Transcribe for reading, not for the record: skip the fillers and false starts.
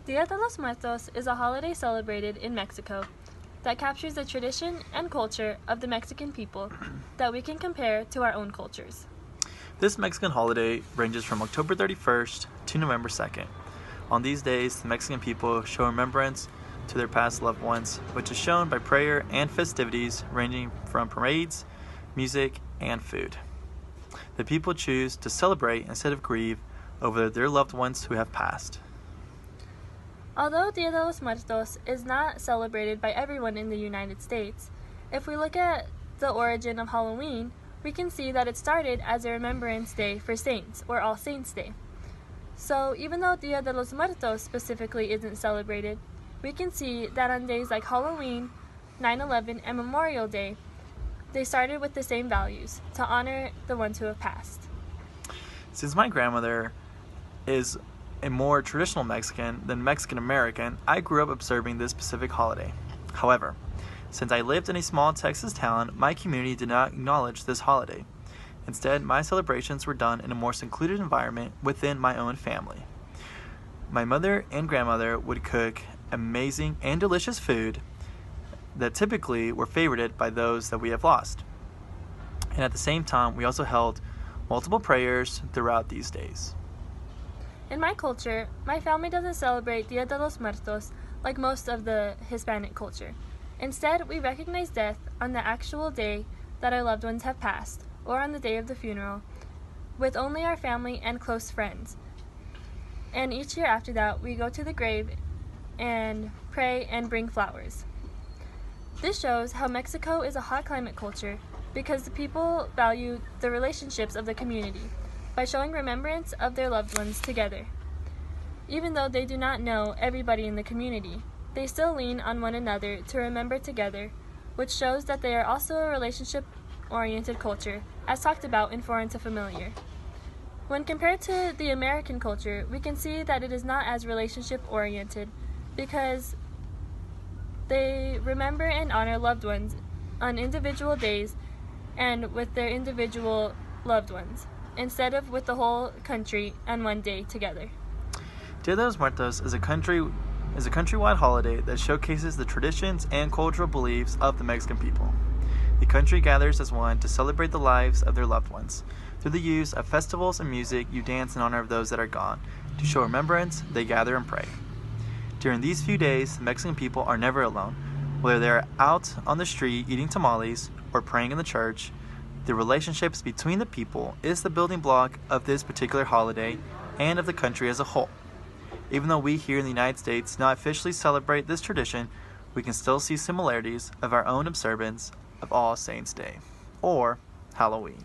Dia de los Muertos is a holiday celebrated in Mexico that captures the tradition and culture of the Mexican people that we can compare to our own cultures. This Mexican holiday ranges from October 31st to November 2nd. On these days, the Mexican people show remembrance to their past loved ones, which is shown by prayer and festivities ranging from parades, music, and food. The people choose to celebrate instead of grieve over their loved ones who have passed. Although Dia de los Muertos is not celebrated by everyone in the United States, if we look at the origin of Halloween, we can see that it started as a remembrance day for saints, or All Saints' Day. So even though Dia de los Muertos specifically isn't celebrated, we can see that on days like Halloween, 9/11, and Memorial Day, they started with the same values, to honor the ones who have passed. Since my grandmother is a more traditional Mexican than Mexican American, I grew up observing this specific holiday. However, since I lived in a small Texas town, my community did not acknowledge this holiday. Instead, my celebrations were done in a more secluded environment within my own family. My mother and grandmother would cook amazing and delicious food that typically were favorited by those that we have lost. And at the same time, we also held multiple prayers throughout these days. In my culture, my family doesn't celebrate Dia de los Muertos like most of the Hispanic culture. Instead, we recognize death on the actual day that our loved ones have passed, or on the day of the funeral, with only our family and close friends. And each year after that, we go to the grave and pray and bring flowers. This shows how Mexico is a hot climate culture because the people value the relationships of the community by showing remembrance of their loved ones together. Even though they do not know everybody in the community, they still lean on one another to remember together, which shows that they are also a relationship-oriented culture, as talked about in Foreign to Familiar. When compared to the American culture, we can see that it is not as relationship-oriented because they remember and honor loved ones on individual days and with their individual loved ones, instead of with the whole country and one day together. Dia de los Muertos is a countrywide holiday that showcases the traditions and cultural beliefs of the Mexican people. The country gathers as one to celebrate the lives of their loved ones. Through the use of festivals and music, you dance in honor of those that are gone. To show remembrance, they gather and pray. During these few days, the Mexican people are never alone. Whether they are out on the street eating tamales or praying in the church, the relationships between the people is the building block of this particular holiday and of the country as a whole. Even though we here in the United States not officially celebrate this tradition, we can still see similarities of our own observance of All Saints' Day, or Halloween.